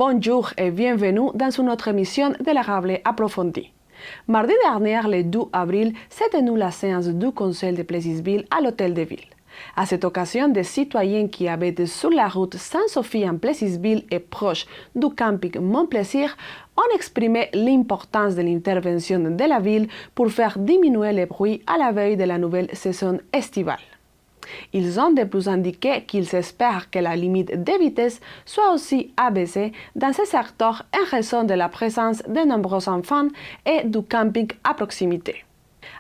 Bonjour et bienvenue dans une autre émission de l'Érable approfondie. Mardi dernier, le 2 avril, s'est tenue la séance du Conseil de Plessisville à l'Hôtel de Ville. À cette occasion, des citoyens qui habitent sur la route Sainte-Sophie en Plessisville et proches du camping Montplaisir ont exprimé l'importance de l'intervention de la ville pour faire diminuer les bruits à la veille de la nouvelle saison estivale. Ils ont de plus indiqué qu'ils espèrent que la limite de vitesse soit aussi abaissée dans ce secteur en raison de la présence de nombreux enfants et du camping à proximité.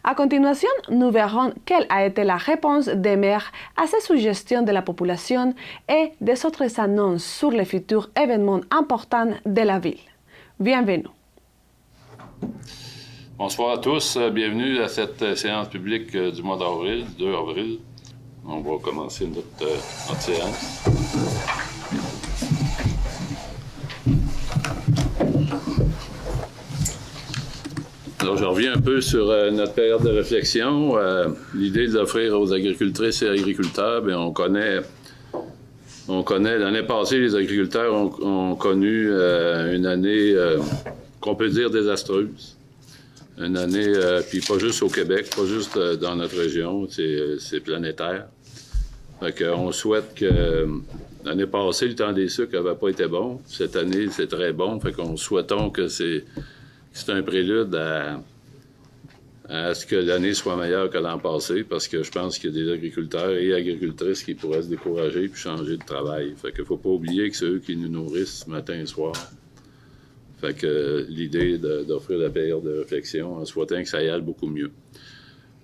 À continuation, nous verrons quelle a été la réponse des maires à ces suggestions de la population et des autres annonces sur les futurs événements importants de la ville. Bienvenue. Bonsoir à tous, bienvenue à cette séance publique du mois d'avril, 2 avril. On va commencer notre séance. Alors, je reviens un peu sur notre période de réflexion. L'idée d'offrir aux agricultrices et agriculteurs, bien, on connaît l'année passée, les agriculteurs ont connu une année qu'on peut dire désastreuse. Une année, puis pas juste au Québec, pas juste dans notre région, c'est planétaire. Fait qu'on souhaite que l'année passée, le temps des sucres n'avait pas été bon. Cette année, c'est très bon. Fait qu'on souhaitons que c'est un prélude à ce que l'année soit meilleure que l'an passé, parce que je pense qu'il y a des agriculteurs et agricultrices qui pourraient se décourager puis changer de travail. Fait qu'il ne faut pas oublier que c'est eux qui nous nourrissent matin et soir. Fait que l'idée d'offrir la période de réflexion en souhaitant que ça y aille beaucoup mieux.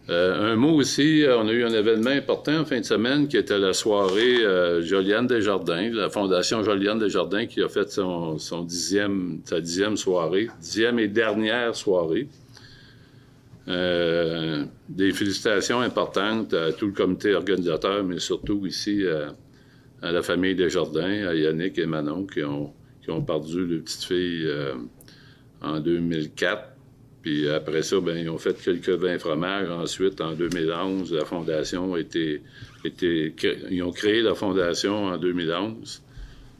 Un mot aussi, on a eu un événement important en fin de semaine qui était la soirée Joliane Desjardins, la Fondation Joliane Desjardins qui a fait sa 10e soirée, 10e et dernière soirée. Des félicitations importantes à tout le comité organisateur, mais surtout ici à la famille Desjardins, à Yannick et Manon qui ont perdu leur petite fille en 2004. Puis après ça, bien, ils ont fait quelques vins fromages. Ensuite, en 2011, la fondation ils ont créé la fondation en 2011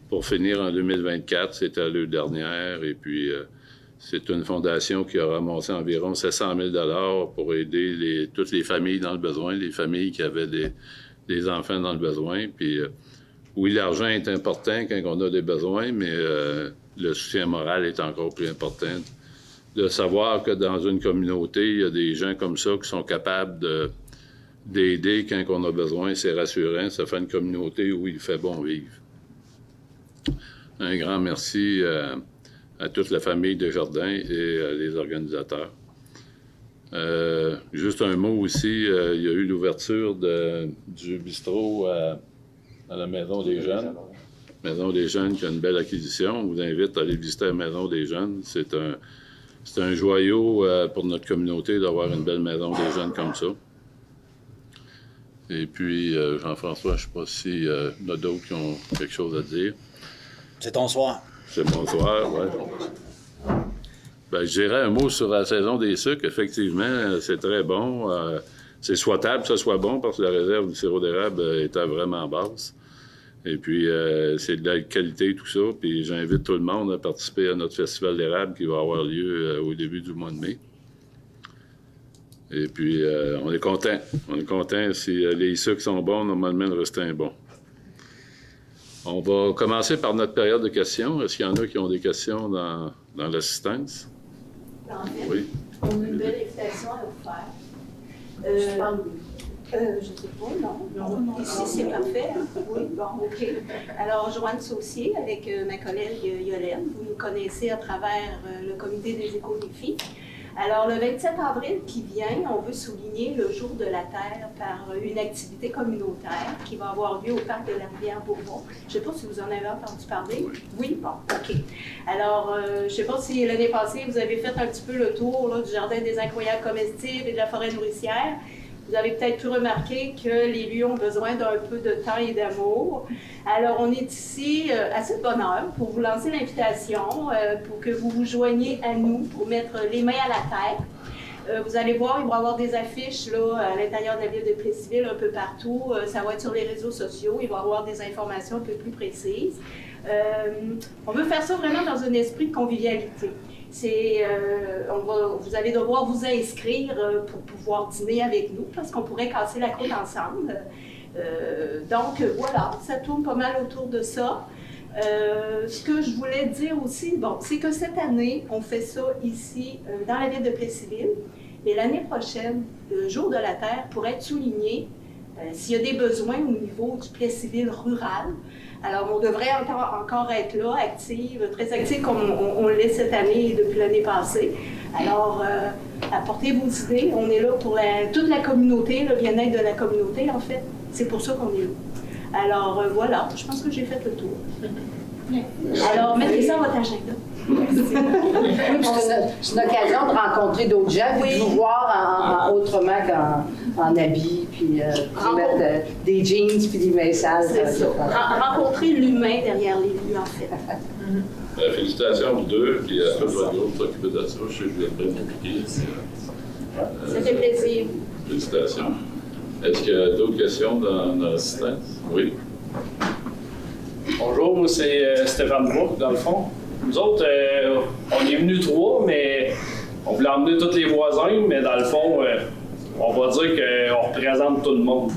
pour finir en 2024. C'était leur dernière. Et puis, c'est une fondation qui a ramassé environ 700 000 $ pour aider toutes les familles dans le besoin, les familles qui avaient des enfants dans le besoin. Puis, oui, l'argent est important quand on a des besoins, mais le soutien moral est encore plus important. De savoir que dans une communauté, il y a des gens comme ça qui sont capables d'aider quand on a besoin, c'est rassurant. Ça fait une communauté où il fait bon vivre. Un grand merci à toute la famille Desjardins et les organisateurs. Juste un mot aussi, il y a eu l'ouverture du bistrot à la Maison des Jeunes. Maison des Jeunes qui a une belle acquisition. On vous invite à aller visiter la Maison des Jeunes. C'est un joyau pour notre communauté d'avoir une belle maison des jeunes comme ça. Et puis, Jean-François, je ne sais pas s'il y en a d'autres qui ont quelque chose à dire. C'est ton soir. C'est mon soir, oui. Ben, je dirais un mot sur la saison des sucres. Effectivement, c'est très bon. C'est souhaitable que ce soit bon parce que la réserve du sirop d'érable était vraiment basse. Et puis, c'est de la qualité, tout ça. Puis, j'invite tout le monde à participer à notre festival d'érable qui va avoir lieu au début du mois de mai. Et puis, on est content. On est content. Si les sucres sont bons, normalement, le reste est bon. On va commencer par notre période de questions. Est-ce qu'il y en a qui ont des questions dans l'assistance? En fait, Oui. on a une belle invitation à vous faire. Je ne sais pas, non. Ici, c'est parfait. Oui, bon, OK. Alors, Joanne Saucier avec ma collègue Yolène. Vous nous connaissez à travers le comité des éco-défis. Alors, le 27 avril qui vient, on veut souligner le Jour de la Terre par une activité communautaire qui va avoir lieu au parc de la Rivière-Bourbon. Je ne sais pas si vous en avez entendu parler. Oui, bon, OK. Alors, je ne sais pas si l'année passée, vous avez fait un petit peu le tour là, du Jardin des incroyables comestibles et de la forêt nourricière. Vous avez peut-être pu remarquer que les lieux ont besoin d'un peu de temps et d'amour. Alors, on est ici à cette bonne heure pour vous lancer l'invitation, pour que vous vous joigniez à nous, pour mettre les mains à la tête. Vous allez voir, il va y avoir des affiches là, à l'intérieur de la ville de Plessisville, un peu partout. Ça va être sur les réseaux sociaux. Il va y avoir des informations un peu plus précises. On veut faire ça vraiment dans un esprit de convivialité. Vous allez devoir vous inscrire pour pouvoir dîner avec nous, parce qu'on pourrait casser la croûte ensemble. Donc voilà, ça tourne pas mal autour de ça. Ce que je voulais dire aussi, c'est que cette année, on fait ça ici, dans la ville de Plessisville. Mais l'année prochaine, le Jour de la Terre pourrait être souligné s'il y a des besoins au niveau du Plessisville rural. Alors, on devrait encore être là, très active comme on l'est cette année et depuis l'année passée. Alors, apportez vos idées. On est là pour toute la communauté, le bien-être de la communauté, en fait. C'est pour ça qu'on est là. Alors, voilà, je pense que j'ai fait le tour. Alors, mettez ça à votre agenda. Oui, c'est une occasion de rencontrer d'autres gens, puis de vous voir autrement qu'en habits, puis mettre des jeans, puis des messages. C'est ça. Rencontrer l'humain derrière les lieux, en fait. Félicitations aux deux, puis à tout votre groupe s'occuper de ça. Je sais que vous êtes bien impliqués. Ça fait plaisir. Félicitations. Est-ce qu'il y a d'autres questions dans l'assistance? Oui. Bonjour, moi c'est Stéphane Bourg, dans le fond. Nous autres, on est venus 3, mais on voulait emmener tous les voisins, mais dans le fond, on va dire qu'on représente tout le monde.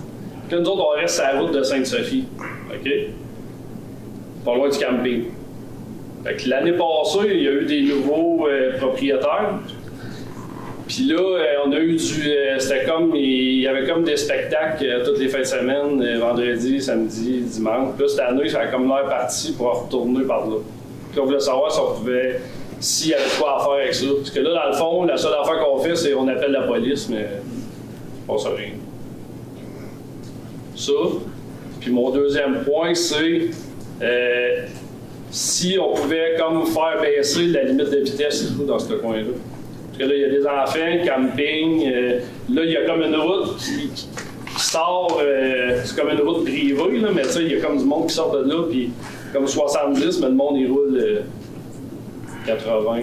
Puis nous autres, on reste sur la route de Sainte-Sophie, OK? Pas loin du camping. Fait que l'année passée, il y a eu des nouveaux propriétaires. Puis là, on a eu c'était comme, il y avait comme des spectacles toutes les fins de semaine, vendredi, samedi, dimanche. Puis là, cette année, ça a comme l'air parti pour retourner par là. Puis on voulait savoir si on pouvait, s'il y avait quoi à faire avec ça. Parce que là, dans le fond, la seule affaire qu'on fait, c'est qu'on appelle la police, mais on ne sait rien. Ça. Puis mon deuxième point, c'est si on pouvait comme faire baisser la limite de vitesse dans ce coin-là. Parce que là, il y a des enfants, camping. Là, il y a comme une route qui sort, c'est comme une route privée, là, mais tu sais, il y a comme du monde qui sort de là, puis comme 70, mais le monde, il roule 80,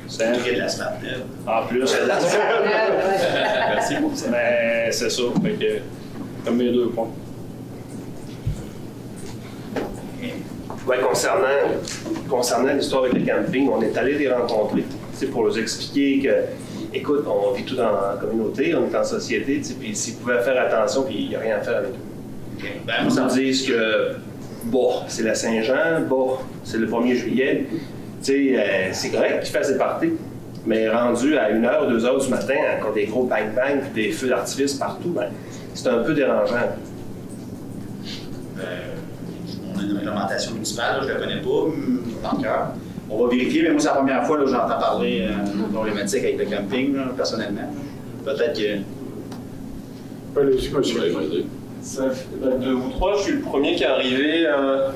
100. Il y a de la smart neuve. En plus, il y a de la smart neuve. Merci pour ça. Mais c'est ça, fait que, comme mes 2 points. Ouais, concernant l'histoire avec le camping, on est allé les rencontrer. C'est pour leur expliquer que, écoute, on vit tout dans la communauté, on est en société, puis s'ils pouvaient faire attention, puis il n'y a rien à faire avec eux. Okay. Ils nous disent que, c'est la Saint-Jean, c'est le 1er juillet, c'est correct qu'ils fassent des parties, mais rendu à 1h, 2h du matin, encore des gros bang-bang, puis des feux d'artifice partout, c'est un peu dérangeant. On a une réglementation municipale, je ne la connais pas, par cœur. On va vérifier, mais moi, c'est la première fois que j'entends parler de problématique avec le camping, là, personnellement. Peut-être que. Ça fait 2 ou 3, je suis le premier qui est arrivé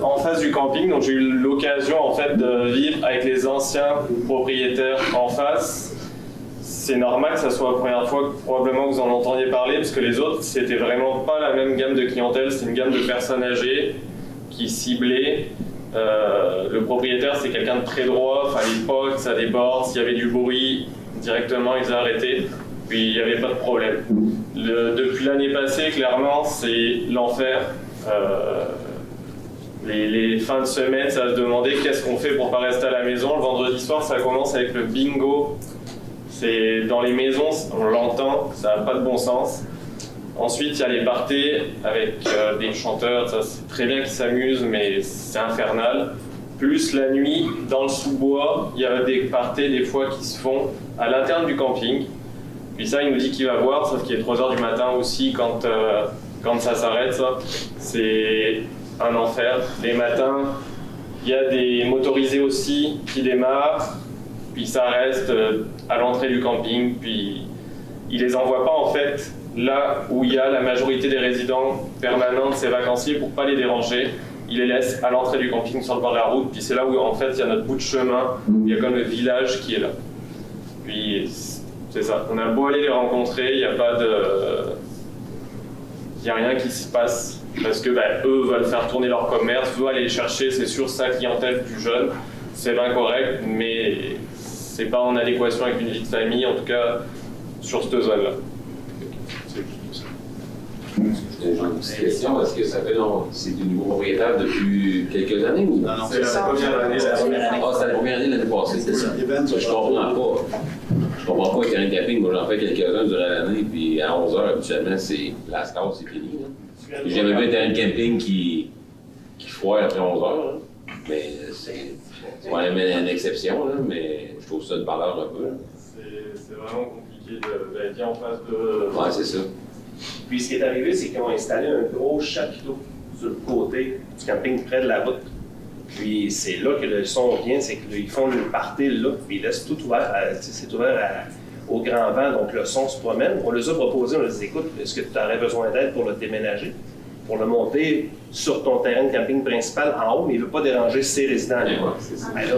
en face du camping, donc j'ai eu l'occasion en fait de vivre avec les anciens propriétaires en face. C'est normal que ça soit la première fois probablement que vous en entendiez parler, parce que les autres, c'était vraiment pas la même gamme de clientèle, c'est une gamme de personnes âgées qui ciblaient. Le propriétaire, c'est quelqu'un de très droit, fallait pas que ça déborde, s'il y avait du bruit, directement ils arrêtaient, puis il n'y avait pas de problème. Depuis l'année passée, clairement, c'est l'enfer. Les fins de semaine, ça va se demander qu'est-ce qu'on fait pour pas rester à la maison. Le vendredi soir, ça commence avec le bingo. C'est dans les maisons, on l'entend, ça n'a pas de bon sens. Ensuite, il y a les parties avec des chanteurs, ça, c'est très bien qu'ils s'amusent, mais c'est infernal. Plus la nuit, dans le sous-bois, il y a des parties des fois qui se font à l'interne du camping. Puis ça, il nous dit qu'il va voir, sauf qu'il est 3h du matin aussi quand ça s'arrête, ça. C'est un enfer. Les matins, il y a des motorisés aussi qui démarrent, puis ça reste à l'entrée du camping, puis ils les envoient pas en fait là où il y a la majorité des résidents permanents de ces vacanciers pour pas les déranger. Ils les laissent à l'entrée du camping sur le bord de la route, puis c'est là où en fait il y a notre bout de chemin, où il y a comme le village qui est là. Puis c'est ça, on a beau aller les rencontrer, il n'y a pas de... Il n'y a rien qui se passe, parce que eux veulent faire tourner leur commerce, veulent aller les chercher, c'est sûr, sa clientèle plus jeune, c'est bien correct, mais c'est pas en adéquation avec une vie de famille, en tout cas, sur cette zone-là. J'ai une petite question. Est-ce que ça fait c'est du nouveau propriétaire depuis quelques années ou? Non, C'est la première année. Ah, c'est la première année de l'année passée. C'est ça. Je comprends pas. Je comprends pas le terrain de camping. Moi, j'en fais quelques-uns durant l'année, puis à 11h, habituellement, c'est la score, c'est fini. J'ai jamais vu un terrain de camping qui foire après 11h. Là. Mais c'est pas une exception, là, mais je trouve ça de valeur un peu. C'est vraiment compliqué d'être bien en face de. Ouais, c'est ça. Puis ce qui est arrivé, c'est qu'ils ont installé un gros chapiteau sur le côté du camping près de la route. Puis c'est là que le son vient, c'est qu'ils font le party là, puis ils laissent tout ouvert, c'est ouvert au grand vent, donc le son se promène. On les a proposé, on leur dit écoute, est-ce que tu aurais besoin d'aide pour le déménager, pour le monter sur ton terrain de camping principal en haut, mais il ne veut pas déranger ses résidents. Ouais, c'est ça. Ben là,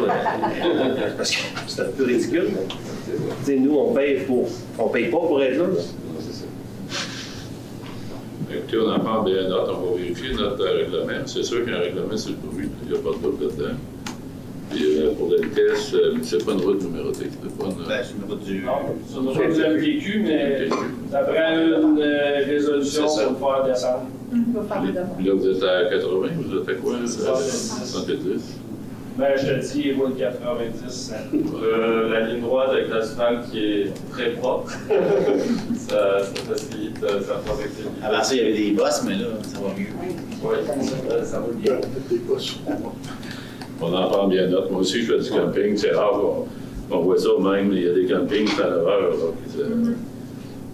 parce que c'est un peu ridicule. Mais, nous, on paye pas pour être là. Écoutez, on en parle bien notre, on va vérifier notre règlement. C'est sûr qu'un règlement, c'est le bruit, il n'y a pas de doute là-dedans. Puis pour la vitesse, c'est pas une route numérotée. C'est pas une. Ben, c'est une route du. Non, c'est une route du MTQ, mais ça prend une résolution pour le faire descendre. Puis là, vous êtes à 80, vous êtes à quoi? 110. Ben, je te dis, il roule 90. La ligne droite avec l'asphalte qui est très propre, ça facilite certaines activités. Avant ça, il y avait des bosses, mais là, ça va mieux. Oui, ça va bien. On en parle bien notre. Moi aussi, je fais du camping. C'est rare qu'on voit ça même. Il y a des campings à l'heure.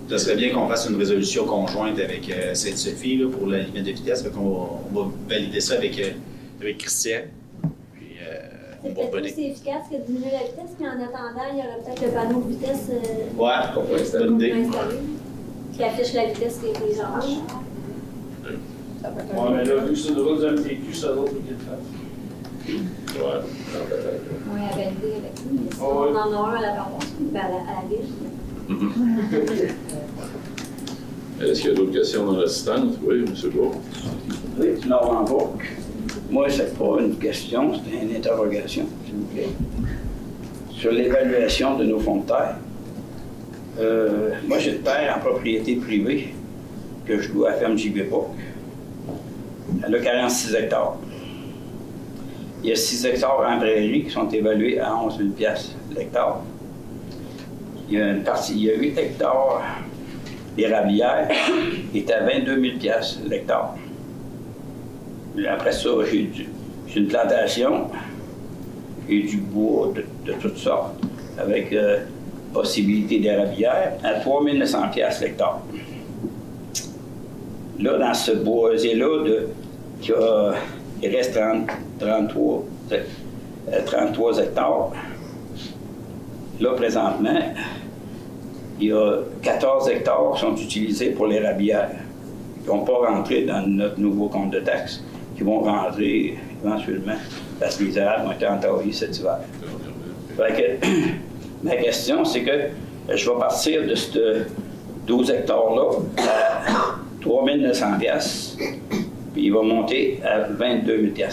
Ça serait bien qu'on fasse une résolution conjointe avec Sainte-Sophie là, pour la limite de vitesse. Fait qu'on va valider ça avec Christian. Puis on va revenir. C'est efficace que de diminuer la vitesse, puis en attendant, il y aurait peut-être le panneau de vitesse Ouais, c'est une bonne idée. installé qui affiche la vitesse qui est déjà. Ouais, mais là, vu que c'est une route du MTQ, c'est l'autre qui le fait. Ouais, peut-être. Oui, à valider avec nous. Mais si Oh, oui. on en a un à la paroisse, ben à la ville. Est-ce qu'il y a d'autres questions dans l'assistance? Oui, M. Bourg. Oui, Normand Bourg. Moi, c'est pas une question, c'est une interrogation, s'il vous plaît. Sur l'évaluation de nos fonds de terre. Moi, j'ai une terre en propriété privée que je loue à la ferme JB Bourg. Elle a 46 hectares. Il y a 6 hectares en prairie qui sont évalués à 11 000 $ l'hectare. Il y a une partie, il y a 8 hectares d'érablières qui est à 22 000 $ l'hectare. Après ça, j'ai une plantation et du bois de toutes sortes, avec possibilité d'érablière, à 3 900 $ l'hectare. Là, dans ce boisier-là, il reste 33 hectares. Là, présentement, il y a 14 hectares qui sont utilisés pour l'érablière. Ils ne vont pas rentrer dans notre nouveau compte de taxes, qui vont rentrer éventuellement parce que les érables ont été entaillés cet hiver. Fait que, ma question, c'est que je vais partir de ce 12 hectares-là à 3 900 $, puis il va monter à 22 000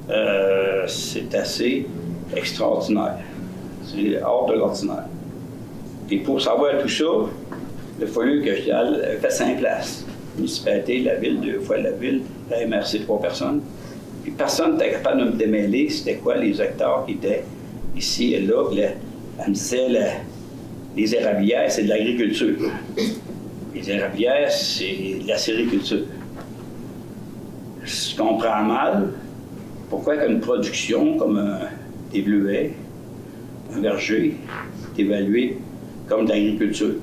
$. C'est assez extraordinaire. C'est hors de l'ordinaire. Et pour savoir tout ça, il a fallu que je fasse 5 places. La municipalité, la ville, 2 fois la ville, la MRC, 3 personnes. Puis personne n'était capable de me démêler c'était quoi les hectares qui étaient ici et là. Elle me disait les érablières, c'est de l'agriculture. Les érablières, c'est de la sériculture. Je comprends mal pourquoi une production comme des bleuets, un verger, est évalué comme de l'agriculture.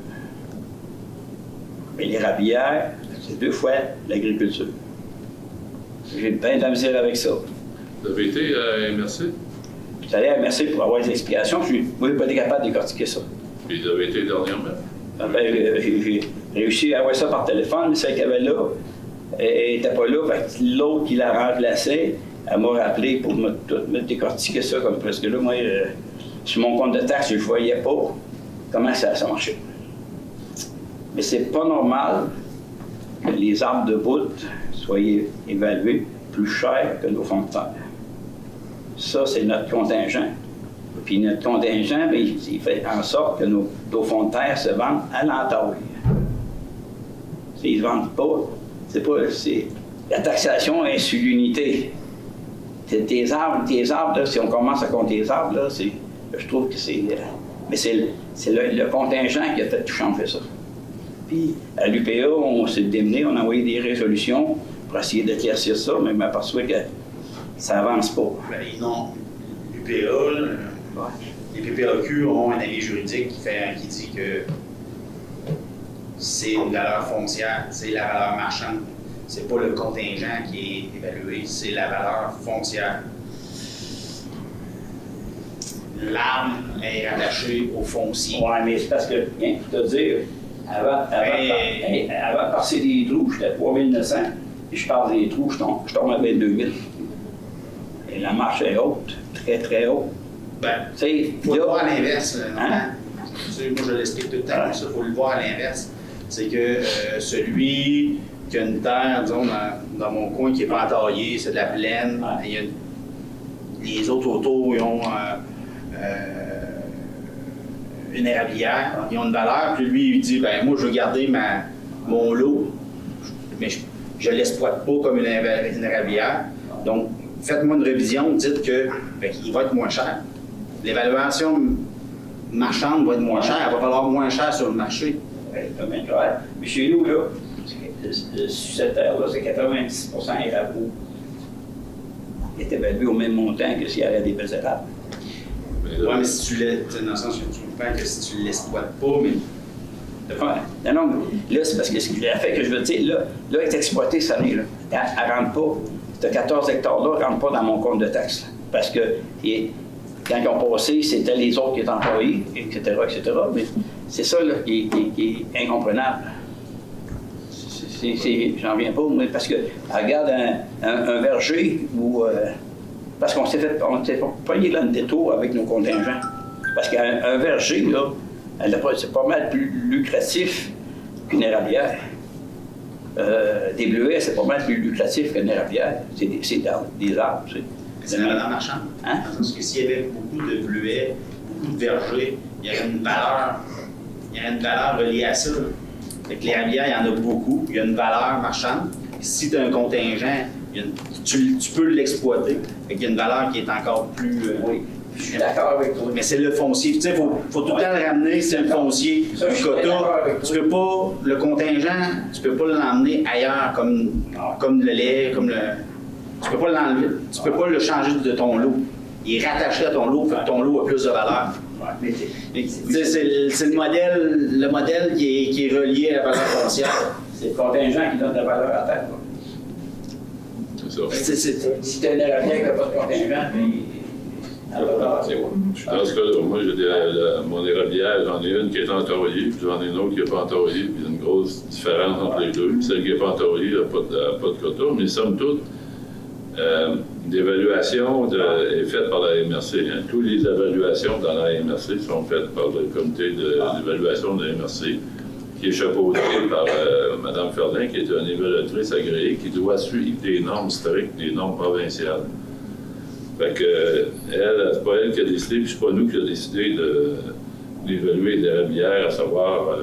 Mais l'érablière, c'est 2 fois l'agriculture. J'ai bien de la misère avec ça. Vous avez été à MRC? Vous allez à MRC pour avoir des explications. Je n'ai pas été capable de décortiquer ça. Puis vous avez été dernièrement? J'ai réussi à avoir ça par téléphone, mais celle qu'il y avait là, elle n'était pas là. L'autre qui la remplaçait, elle m'a rappelé pour me décortiquer ça. Parce que là, moi, sur mon compte de taxes, je ne voyais pas comment ça marchait. Mais c'est pas normal que les arbres de bout soient évalués plus cher que nos fonds de terre. Ça, c'est notre contingent. Puis notre contingent, bien, il fait en sorte que nos fonds de terre se vendent à l'entaille. S'ils ne se vendent pas, la taxation est sur l'unité. Tes arbres, là, si on commence à compter les arbres, là, je trouve que c'est... mais c'est le contingent qui a fait tout changer ça. Puis à l'UPA, on s'est démené, on a envoyé des résolutions pour essayer d'éclaircir ça, mais je m'aperçois que ça avance pas. Ben, non. L'UPA, les PPAQ ont un avis juridique qui dit que c'est une valeur foncière, c'est la valeur marchande. C'est pas le contingent qui est évalué, c'est la valeur foncière. L'arbre est rattaché au foncier. Oui, mais c'est parce que, bien, je te dire, avant de passer des trous, j'étais à 3900, et je passe des trous, je tombe à 22 000. Et la marche est haute, très, très haute. Ben, il faut le voir à l'inverse. Moi, je l'explique tout le temps, il faut le voir à l'inverse. C'est que celui qui a une terre, disons, dans mon coin, qui n'est pas entaillée, c'est de la plaine, les autres autour, ils ont une érablière, ils ont une valeur, puis lui, il dit, ben moi, je veux garder mon lot, mais je ne l'exploite pas comme une érablière. Donc, faites-moi une révision, dites qu'il va être moins cher. L'évaluation marchande va être moins chère, elle va valoir moins cher sur le marché. Mais chez nous, là, sur cette terre-là, c'est 90 érable. Il est évalué au même montant que s'il y avait des belles étapes. Oui, mais si tu dans le sens que tu comprends que si tu ne l'exploites pas, mais... Non, mais là, c'est parce que ce qui a fait que je veux dire, là, elle est exploitée cette année-là. Elle ne rentre pas. Cette 14 hectares-là ne rentre pas dans mon compte de taxes. Parce que quand ils ont passé, c'était les autres qui étaient employés, etc., etc. Mais c'est ça là, qui est incomprenable. J'en viens pas, mais parce que regarde un verger où... parce qu'on s'est fait pogner dans le détour avec nos contingents. Parce qu'un verger, là, c'est pas mal plus lucratif qu'une érablière. Des bleuets, c'est pas mal plus lucratif qu'une érablière. C'est des arbres. C'est la valeur marchande. Hein? Parce que s'il y avait beaucoup de bleuets, beaucoup de vergers, il y aurait une valeur reliée à ça. Fait que l'érablière, il y en a beaucoup. Il y a une valeur marchande. Si tu as un contingent, tu peux l'exploiter. Fait qu'il y a une valeur qui est encore plus... oui, je suis d'accord avec toi. Mais c'est le foncier. Tu sais, il faut tout le temps le ramener, c'est le foncier. Le quota, tu peux pas... Le contingent, tu peux pas l'emmener ailleurs comme le lait, comme le... Tu peux pas l'enlever. Tu peux pas le changer de ton lot. Il est rattaché à ton lot, fait que ton lot a plus de valeur. C'est le modèle qui est relié à la valeur foncière. C'est le contingent qui donne de la valeur à terre. C'est ça. Si tu as une érablière qui n'a pas de contingent, dans ce cas-là, moi, j'ai mon érablière, j'en ai une qui est entaillée, puis j'en ai une autre qui n'est pas entaillée, puis il y a une grosse différence entre les deux. Puis celle qui n'est pas entaillée n'a pas de quota, mais somme toute, l'évaluation est faite par la MRC. Hein. Toutes les évaluations dans la MRC sont faites par le comité d'évaluation de la MRC, qui est chapeauté par Mme Ferlin, qui est une évaluatrice agréée, qui doit suivre des normes strictes, des normes provinciales. Fait que, c'est pas elle qui a décidé, puis c'est pas nous qui a décidé d'évaluer l'érablière, à savoir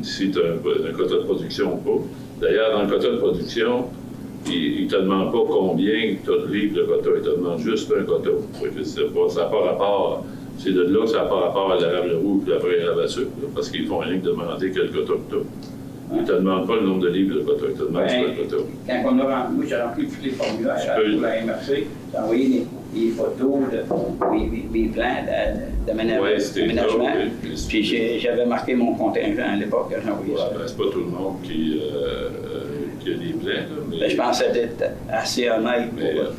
si tu as un quota de production ou pas. D'ailleurs, dans le quota de production, il ne te demande pas combien tu as de livres de quota, il te demande juste un quota. Ça n'a pas rapport, c'est de là que ça n'a pas rapport à l'érable rouge et après l'érable à sucre, parce qu'ils font rien que demander quel quota que tu as. Ils ne te demandent pas le nombre de livres de quota, ils te demandent le quota. Quand on a rempli, moi j'ai rempli tous les formulaires pour la MRC, j'ai envoyé des photos, des plans d'aménagement, puis j'avais marqué mon contingent à l'époque quand j'ai envoyé ça. C'est pas tout le monde qui a des plans, là, mais... je pensais être assez honnête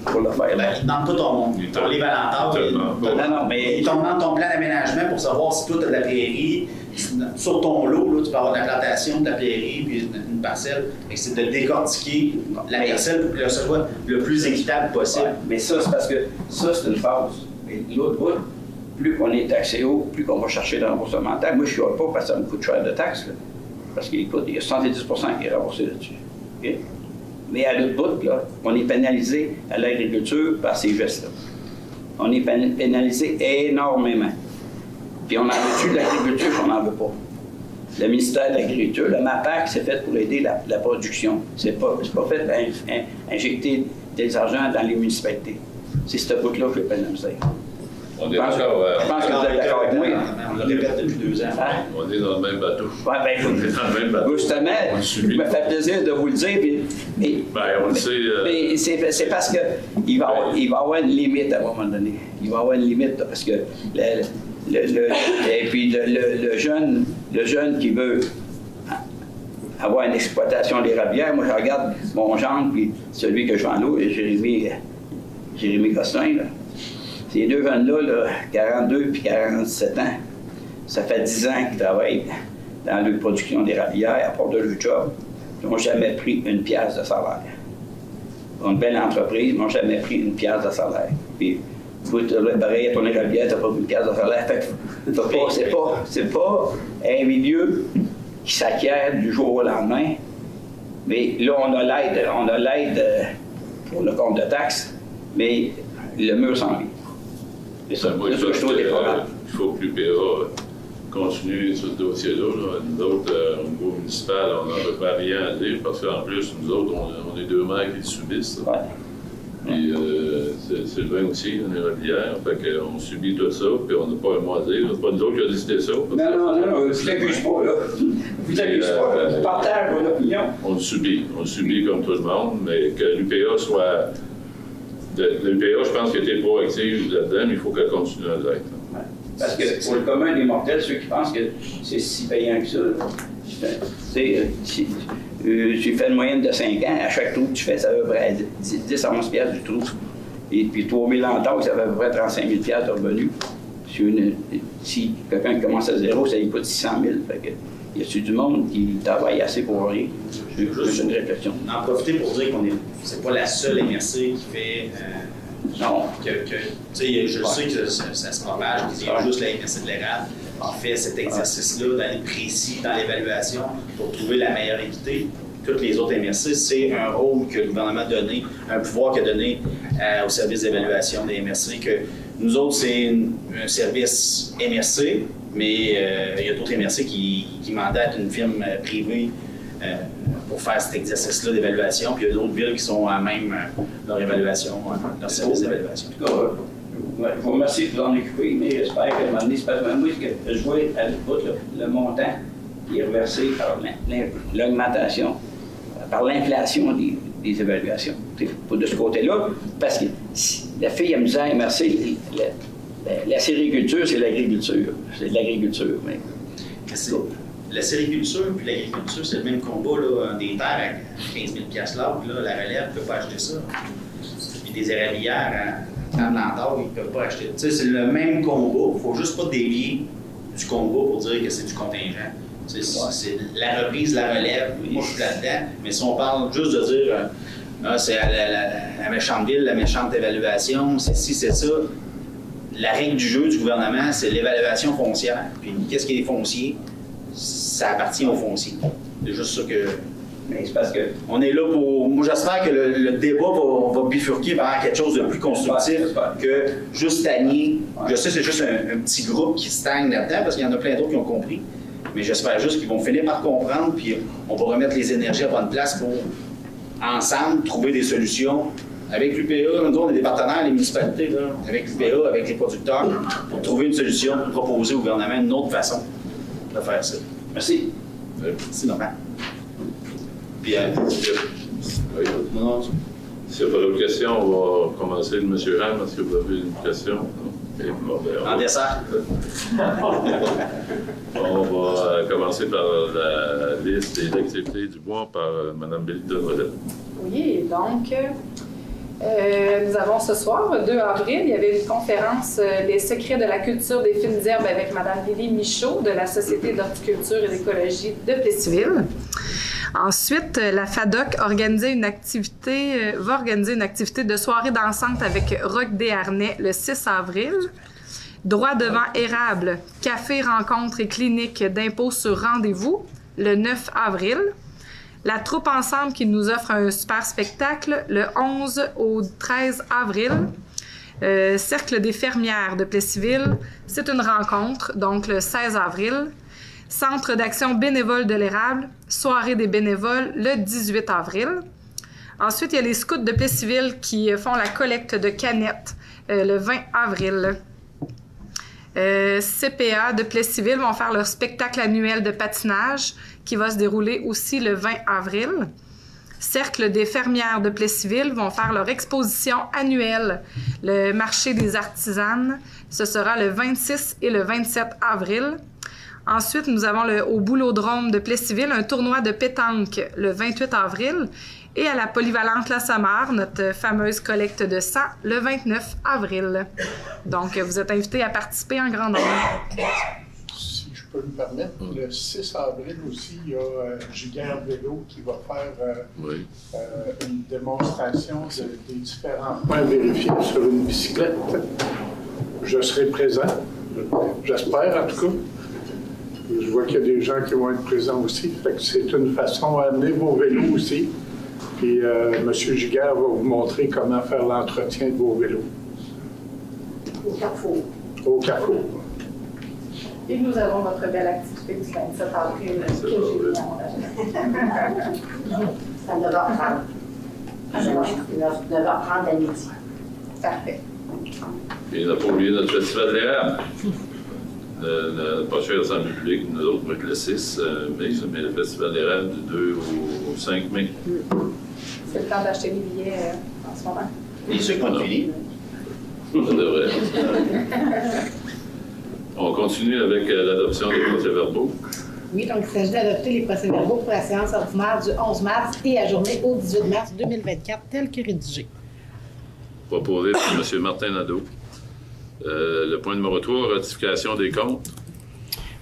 pour le faire. Il ne demande pas ton livre à l'entente. Il te demande ton plan d'aménagement pour savoir si toi tu as de la prairie. Sur ton lot, là, tu peux avoir de la plantation, de la prairie, puis une parcelle. C'est de décortiquer la parcelle pour que ce soit le plus équitable possible. Ouais, mais ça, c'est parce que ça, c'est une phase. Mais l'autre bout, plus qu'on est taxé haut, plus qu'on va chercher de remboursement. Moi, je ne suis pas parce que ça me coûte cher de taxes. Là. Parce qu'il y a 70 qui est remboursé là-dessus. Okay? Mais à l'autre bout, là, on est pénalisé à l'agriculture par ces gestes-là. On est pénalisé énormément. Puis on en veut-tu de l'agriculture, on n'en veut pas. Le ministère de l'Agriculture, le MAPAC, c'est fait pour aider la production. C'est pas fait pour injecter des argents dans les municipalités. C'est ce bout-là que je pénaliser. On est Je pense que vous êtes d'accord avec moi. On le répète depuis 2 ans. On est dans le même bateau. Ouais, ben, On est dans le même bateau. justement, On le subit. il me fait plaisir de vous le dire. On le sait. Mais c'est parce qu'il va y avoir une limite à un moment donné. Il va y avoir une limite parce que et puis le jeune qui veut avoir une exploitation d'érablière, moi je regarde mon gendre puis celui que je vends l'eau, Jérémy Gosselin, là. Ces deux jeunes-là, 42 puis 47 ans, ça fait 10 ans qu'ils travaillent dans la production d'érablières, à part de leur job. Ils n'ont jamais pris une pièce de salaire. Ils ont une belle entreprise, ils n'ont jamais pris une pièce de salaire. Puis, faut te réparer à ton érablière, tu n'as pas pris une pièce de salaire. Fait que c'est pas un milieu qui s'acquiert du jour au lendemain. Mais là, on a l'aide pour le compte de taxes, mais le mur s'en vient. C'est ça, Moi, c'est ce que je trouve déplorable. il faut que l'UPA continue sur ce dossier-là. Nous autres, au niveau municipal, on n'a pas rien à dire parce qu'en plus, nous autres, on est 2 maires qui le subissent. Ouais. Puis c'est le vin aussi, on est régulière. Fait qu'on subit tout ça, puis on n'a pas un mot à dire. C'est pas nous autres qui avons décidé ça. Non, je l'accuse pas, là. Vous l'accuse pas, je partage mon opinion. On le subit comme tout le monde, mais que l'UPA soit... L'UPA, je pense qu'elle était proactive là-dedans, mais il faut qu'elle continue à l'être. Parce que pour le commun des mortels, ceux qui pensent que c'est si payant que ça, tu fais une moyenne de 5 ans, à chaque trou, tu fais ça à peu près 10 à 11 piastres du trou. Et puis 3 000 en taxes, ça fait à peu près 35 000 piastres de revenus. Si quelqu'un commence à zéro, ça lui coûte 600 000. Fait que, y a-t-il du monde qui travaille assez pour rien? C'est juste une réflexion. En profiter pour dire qu'on c'est pas la seule MRC qui fait. Non. Je sais que ça se propage, qu'il y a juste la MRC de l'érable qui fait cet exercice-là d'aller précis dans l'évaluation pour trouver la meilleure équité. Toutes les autres MRC, c'est un rôle que le gouvernement a donné, un pouvoir qu'il a donné au service d'évaluation des MRC, que nous autres, c'est un service MRC, mais il y a d'autres MRC qui mandatent une firme privée pour faire cet exercice-là d'évaluation, puis il y a d'autres villes qui sont à même leur évaluation, leur service d'évaluation. En tout cas, je vous remercie de vous en occuper, mais j'espère qu'à un moment donné, c'est parce que moi, je vois à l'écoute le montant qui est reversé par l'augmentation, par l'inflation des évaluations. Pas de ce côté-là, parce que la fille, elle me disait, merci, la sériculture, c'est l'agriculture. C'est de l'agriculture, mais... La sériculture puis l'agriculture, c'est le même combat, là, des terres à 15 000 $, là, la relève ne peut pas acheter ça. Puis des érablières à Landor, ils ne peuvent pas acheter. Tu sais, c'est le même combat, il ne faut juste pas dévier du combat pour dire que c'est du contingent. C'est la reprise, la relève, moi je suis là-dedans, mais si on parle juste de dire c'est la méchante ville, la méchante évaluation, c'est ci, c'est ça, la règle du jeu du gouvernement, c'est l'évaluation foncière. Puis qu'est-ce qui est foncier? Ça appartient aux fonciers. C'est juste ça que... Mais c'est parce que... On est là pour... Moi, j'espère que le débat va bifurquer vers quelque chose de plus constructif que juste stagner. Je sais que c'est juste un petit groupe qui stagne là-dedans, parce qu'il y en a plein d'autres qui ont compris. Mais j'espère juste qu'ils vont finir par comprendre, puis on va remettre les énergies à bonne place pour, ensemble, trouver des solutions. Avec l'UPA, nous on est des partenaires, les municipalités, là, avec l'UPA, avec les producteurs, pour trouver une solution, pour proposer au gouvernement une autre façon de faire ça. Merci. Merci, Normand. Puis, non. S'il n'y a pas d'autres questions, on va commencer. M. Ham, est-ce que vous avez une question? En dessert. On va commencer par la liste des activités du mois par Mme Béliton-Rodette. Oui, donc, nous avons ce soir, 2 avril, il y avait une conférence Les secrets de la culture des fines herbes avec Mme Lily Michaud de la Société d'horticulture et d'écologie de Plessisville. Ensuite, la FADOC va organiser une activité de soirée dansante avec Roch Desharnais le 6 avril. Droit devant érable, café, rencontre et clinique d'impôt sur rendez-vous le 9 avril. La troupe Ensemble qui nous offre un super spectacle le 11 au 13 avril. Cercle des fermières de Plessisville, c'est une rencontre, donc le 16 avril. Centre d'action bénévole de l'érable, soirée des bénévoles le 18 avril. Ensuite, il y a les scouts de Plessisville qui font la collecte de canettes le 20 avril. CPA de Plessisville vont faire leur spectacle annuel de patinage qui va se dérouler aussi le 20 avril. Cercle des fermières de Plessisville vont faire leur exposition annuelle, le marché des artisanes. Ce sera le 26 et le 27 avril. Ensuite, nous avons au Boulodrome de Plessisville un tournoi de pétanque le 28 avril et à la Polyvalente La Sommaire, notre fameuse collecte de sang, le 29 avril. Donc, vous êtes invités à participer en grand nombre. Si je peux me permettre, le 6 avril aussi, il y a Giguère Vélo qui va faire une démonstration des différents points vérifiés sur une bicyclette. Je serai présent, j'espère en tout cas. Je vois qu'il y a des gens qui vont être présents aussi. Fait que c'est une façon à amener vos vélos aussi. Puis M. Giguère va vous montrer comment faire l'entretien de vos vélos. Au Carrefour. Au Carrefour. Et nous avons notre belle activité du 27 avril que j'ai mis à mon agenda. C'est à 9h30. À 9h30 à midi. Parfait. Et on n'a pas oublié notre festival de l'érable. Pas cher sans public, nous autres, avec le 6 mai, mais le festival de l'érable du 2 au 5 mai. C'est le temps d'acheter les billets en ce moment. Et ceux qui ont fini. Ça devrait. On continue avec l'adoption des procès-verbaux. Oui, donc il s'agit d'adopter les procès-verbaux pour la séance ordinaire du 11 mars et ajournée au 18 mars 2024, tels que rédigés. Proposé par M. Martin Nadeau. Le point numéro 3, ratification des comptes.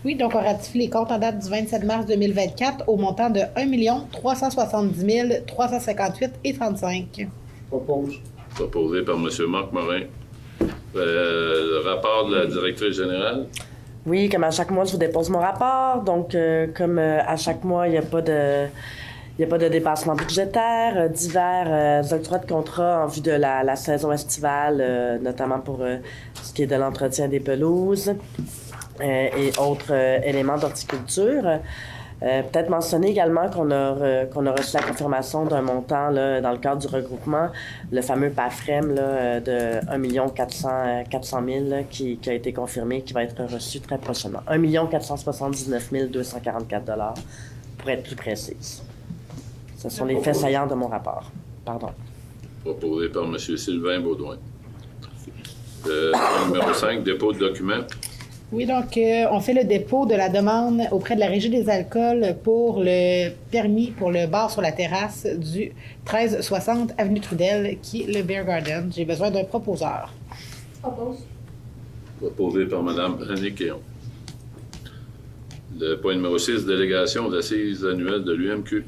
Oui, donc on ratifie les comptes en date du 27 mars 2024 au montant de 1 370 358,35. Propose. Proposé par M. Marc Morin. Le rapport de la directrice générale. Oui, comme à chaque mois, je vous dépose mon rapport. Donc, comme à chaque mois, il n'y a pas de dépassement budgétaire, divers octrois de contrats en vue de la saison estivale, notamment pour ce qui est de l'entretien des pelouses et autres éléments d'horticulture. Peut-être mentionner également qu'on a reçu la confirmation d'un montant là, dans le cadre du regroupement, le fameux PAFREM là, de 1 400 000 là, qui a été confirmé, qui va être reçu très prochainement. 1 479 244 $, pour être plus précise. Ce sont les faits saillants de mon rapport. Pardon. Proposé par M. Sylvain Baudouin. Numéro 5, dépôt de documents. Oui, donc on fait le dépôt de la demande auprès de la Régie des alcools pour le permis pour le bar sur la terrasse du 1360 Avenue Trudel, qui est le Beer Garden. J'ai besoin d'un proposeur. Propose. Proposé par Mme Annick Kéon. Le point numéro 6, délégation d'assises annuelles de l'UMQ.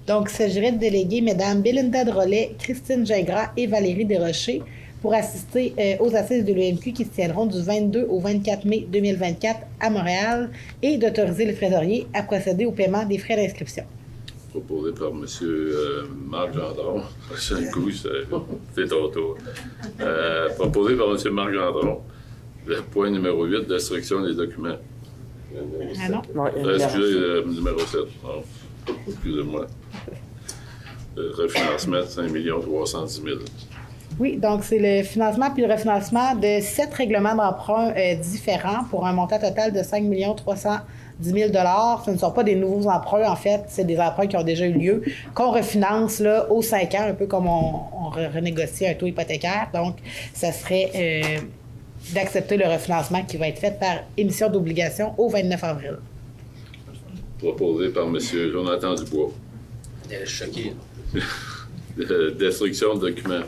Donc, il s'agirait de déléguer Mesdames Belinda Drolet, Christine Gingras et Valérie Desrochers pour assister aux assises de l'UMQ qui se tiendront du 22 au 24 mai 2024 à Montréal et d'autoriser le trésorier à procéder au paiement des frais d'inscription. Proposé par M. Marc Gendron. C'est un coup, c'est ton tour. Proposé par M. Marc Gendron. Le point numéro 8, destruction des documents. Ah non? Excusez, numéro 7. Non. Excusez-moi. Refinancement de 5 310 000. Oui, donc c'est le financement puis le refinancement de 7 règlements d'emprunt différents pour un montant total de 5 310 000 $. Ce ne sont pas des nouveaux emprunts, en fait, c'est des emprunts qui ont déjà eu lieu, qu'on refinance là, aux 5 ans, un peu comme on renégocie un taux hypothécaire. Donc, ça serait d'accepter le refinancement qui va être fait par émission d'obligation au 29 avril. Proposé par M. Jonathan Dubois. Elle est choquée. Destruction de documents.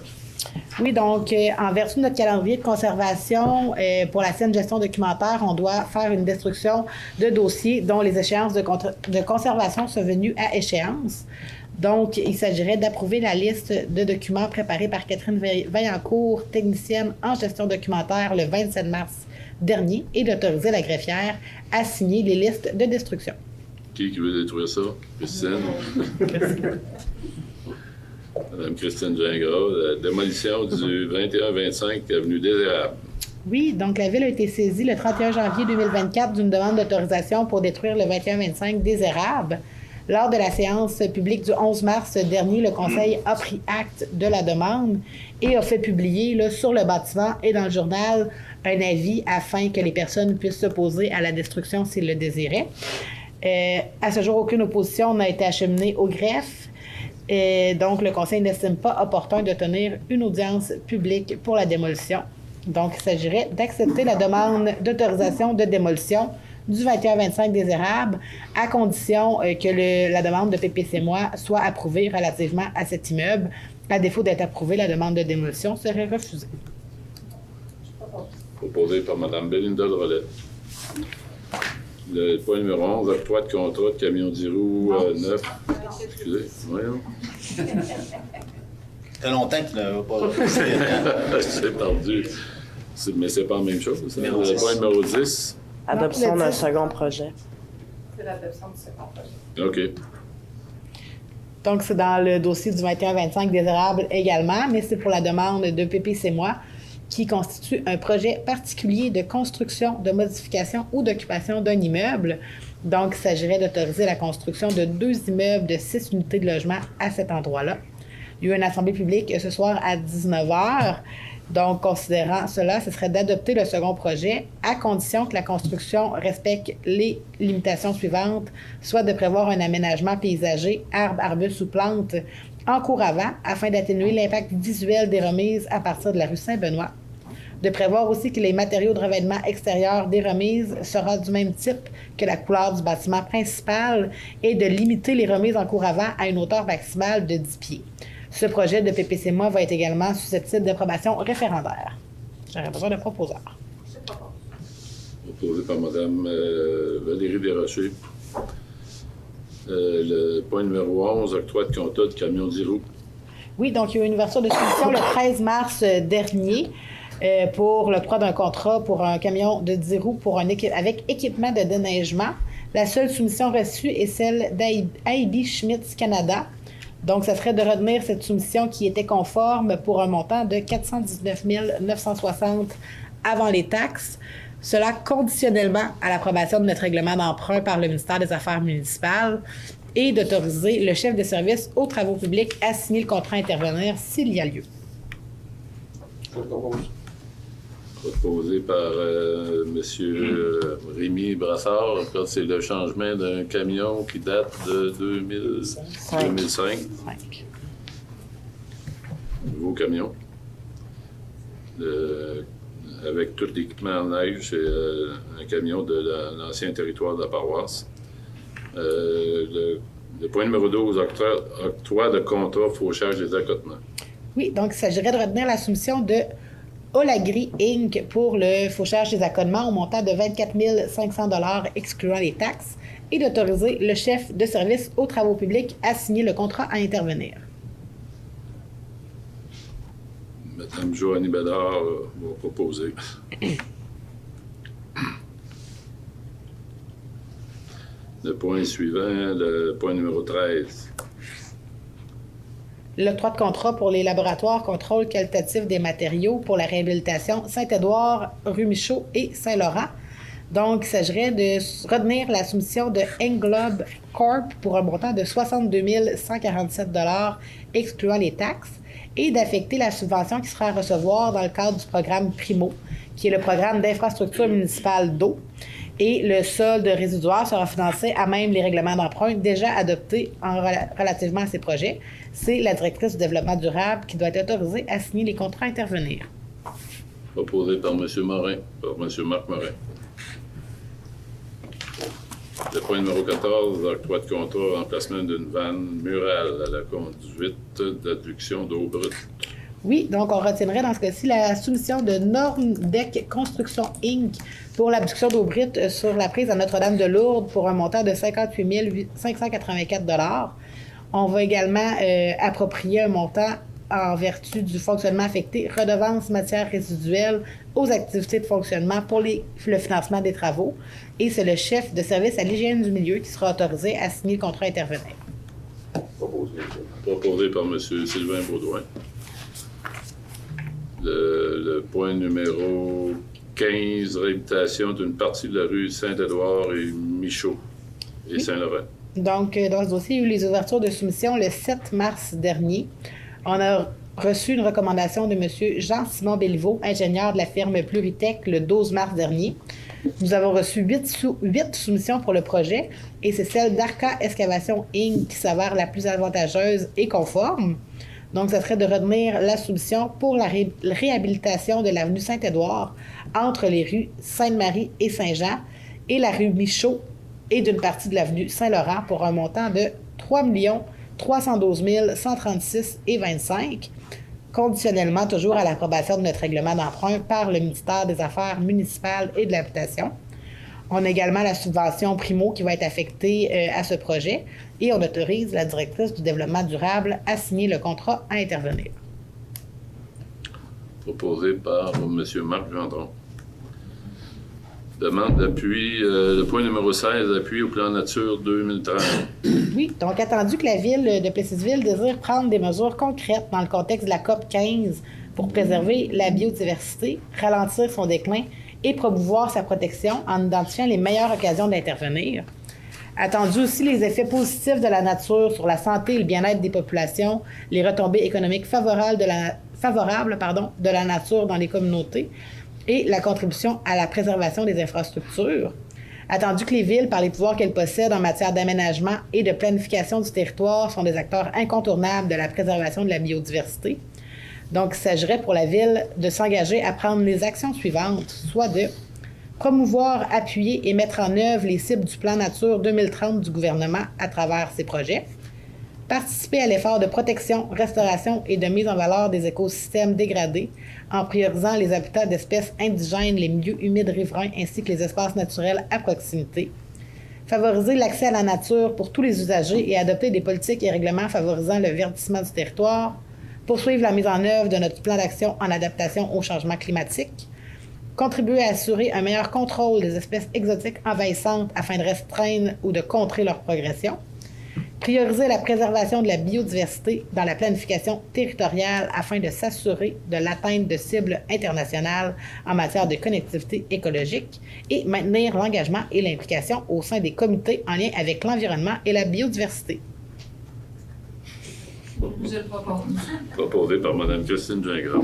Oui, donc, en vertu de notre calendrier de conservation, pour la saine gestion documentaire, on doit faire une destruction de dossiers dont les échéances de conservation sont venues à échéance. Donc, il s'agirait d'approuver la liste de documents préparée par Catherine Vaillancourt, technicienne en gestion documentaire, le 27 mars dernier, et d'autoriser la greffière à signer les listes de destruction. Qui veut détruire ça? Christine? Madame Christine Gingras, la démolition du 21-25 avenue des Érables. Oui, donc la Ville a été saisie le 31 janvier 2024 d'une demande d'autorisation pour détruire le 21-25 des Érables. Lors de la séance publique du 11 mars dernier, le Conseil a pris acte de la demande et a fait publier là, sur le bâtiment et dans le journal un avis afin que les personnes puissent s'opposer à la destruction s'ils le désiraient. À ce jour, aucune opposition n'a été acheminée au greffe. Donc, le Conseil n'estime pas opportun de tenir une audience publique pour la démolition. Donc, il s'agirait d'accepter la demande d'autorisation de démolition du 21-25 des Érables, à condition que la demande de PPC-Moi soit approuvée relativement à cet immeuble. À défaut d'être approuvée, la demande de démolition serait refusée. Proposé par Mme Belinda Drolet. Le point numéro 11, octroi de contrat de camion 10 roues neuf. Excusez, voyons. Ça fait longtemps qu'il n'avait pas... C'est perdu. Mais c'est pas la même chose. Ça. Le point numéro 10. Adoption d'un second projet. C'est l'adoption du second projet. OK. Donc, c'est dans le dossier du 21-25 des Érables également, mais c'est pour la demande de PPC-Moi qui constitue un projet particulier de construction, de modification ou d'occupation d'un immeuble. Donc, il s'agirait d'autoriser la construction de 2 immeubles de 6 unités de logement à cet endroit-là. Il y a eu une assemblée publique ce soir à 19h. Donc, considérant cela, ce serait d'adopter le second projet à condition que la construction respecte les limitations suivantes, soit de prévoir un aménagement paysager, arbres, arbustes ou plantes en cours avant afin d'atténuer l'impact visuel des remises à partir de la rue Saint-Benoît. De prévoir aussi que les matériaux de revêtement extérieur des remises sera du même type que la couleur du bâtiment principal et de limiter les remises en cours avant à une hauteur maximale de 10 pieds. Ce projet de PPC-Moi va être également susceptible d'approbation référendaire. J'aurais besoin de proposeurs. Proposé par Mme Valérie Desrochers. Le point numéro 11, octroi de contrat de camion 10 roues. Oui, donc il y a eu une ouverture de soumission le 13 mars dernier pour l'octroi d'un contrat pour un camion de 10 roues avec équipement de déneigement. La seule soumission reçue est celle d'Aibi Schmitz Canada. Donc, ça serait de retenir cette soumission qui était conforme pour un montant de 419 960 avant les taxes. Cela conditionnellement à l'approbation de notre règlement d'emprunt par le ministère des Affaires municipales et d'autoriser le chef de service aux travaux publics à signer le contrat à intervenir s'il y a lieu. Je propose. Proposé par M. Rémi Brassard. C'est le changement d'un camion qui date de 2005. Nouveau camion. Avec tout l'équipement en neige, c'est un camion de l'ancien territoire de la paroisse. Le point numéro 12, octroi de contrat fauchage des accotements. Oui, donc il s'agirait de retenir la soumission de Olagri Inc. pour le fauchage des accotements au montant de 24 500 $ excluant les taxes et d'autoriser le chef de service aux travaux publics à signer le contrat à intervenir. Madame Joannie Bédard va proposer. Le point suivant, le point numéro 13. L'octroi de contrat pour les laboratoires contrôle qualitatif des matériaux pour la réhabilitation Saint-Édouard, rue Michaud et Saint-Laurent. Donc, il s'agirait de retenir la soumission de Englobe Corp pour un montant de 62 147 $ excluant les taxes et d'affecter la subvention qui sera à recevoir dans le cadre du programme PRIMO, qui est le programme d'infrastructure municipale d'eau. Et le solde résiduaire sera financé à même les règlements d'emprunt déjà adoptés relativement à ces projets. C'est la directrice du développement durable qui doit être autorisée à signer les contrats à intervenir. Proposé par M. Morin, par M. Marc Morin. Le point numéro 14, octroi de contrat remplacement d'une vanne murale à la conduite d'adduction d'eau brute. Oui, donc on retiendrait dans ce cas-ci la soumission de Normdeck Construction Inc. pour l'abduction d'eau brute sur la prise à Notre-Dame-de-Lourdes pour un montant de 58 584 $. On va également approprier un montant en vertu du fonctionnement affecté, redevance matière résiduelle aux activités de fonctionnement pour le financement des travaux. Et c'est le chef de service à l'hygiène du milieu qui sera autorisé à signer le contrat à intervenir. Proposé par M. Sylvain Baudouin. Le point numéro 15, réhabilitation d'une partie de la rue Saint-Édouard et Michaud et Saint-Laurent. Donc, dans ce dossier, il y a eu les ouvertures de soumission le 7 mars dernier. On a reçu une recommandation de M. Jean-Simon Béliveau, ingénieur de la firme Pluritech, le 12 mars dernier. Nous avons reçu 8 soumissions pour le projet et c'est celle d'Arca Excavation Inc. qui s'avère la plus avantageuse et conforme. Donc, ce serait de retenir la soumission pour la réhabilitation de l'avenue Saint-Édouard entre les rues Sainte-Marie et Saint-Jean et la rue Michaud et d'une partie de l'avenue Saint-Laurent pour un montant de 3 312 136,25, conditionnellement toujours à l'approbation de notre règlement d'emprunt par le ministère des Affaires municipales et de l'Habitation. On a également la subvention Primo qui va être affectée à ce projet et on autorise la directrice du développement durable à signer le contrat à intervenir. Proposé par M. Marc Gendron. Demande d'appui, le point numéro 16, appui au plan nature 2030. Oui, donc attendu que la ville de Plessisville désire prendre des mesures concrètes dans le contexte de la COP 15 pour préserver la biodiversité, ralentir son déclin et promouvoir sa protection en identifiant les meilleures occasions d'intervenir. Attendu aussi les effets positifs de la nature sur la santé et le bien-être des populations, les retombées économiques favorables de la nature dans les communautés et la contribution à la préservation des infrastructures. Attendu que les villes, par les pouvoirs qu'elles possèdent en matière d'aménagement et de planification du territoire, sont des acteurs incontournables de la préservation de la biodiversité. Donc, il s'agirait pour la ville de s'engager à prendre les actions suivantes, soit de promouvoir, appuyer et mettre en œuvre les cibles du plan Nature 2030 du gouvernement à travers ses projets, participer à l'effort de protection, restauration et de mise en valeur des écosystèmes dégradés en priorisant les habitats d'espèces indigènes, les milieux humides riverains ainsi que les espaces naturels à proximité, favoriser l'accès à la nature pour tous les usagers et adopter des politiques et règlements favorisant le verdissement du territoire, poursuivre la mise en œuvre de notre plan d'action en adaptation au changement climatique, contribuer à assurer un meilleur contrôle des espèces exotiques envahissantes afin de restreindre ou de contrer leur progression, prioriser la préservation de la biodiversité dans la planification territoriale afin de s'assurer de l'atteinte de cibles internationales en matière de connectivité écologique et maintenir l'engagement et l'implication au sein des comités en lien avec l'environnement et la biodiversité. Je le propose. Proposé par Mme Christine Gingras.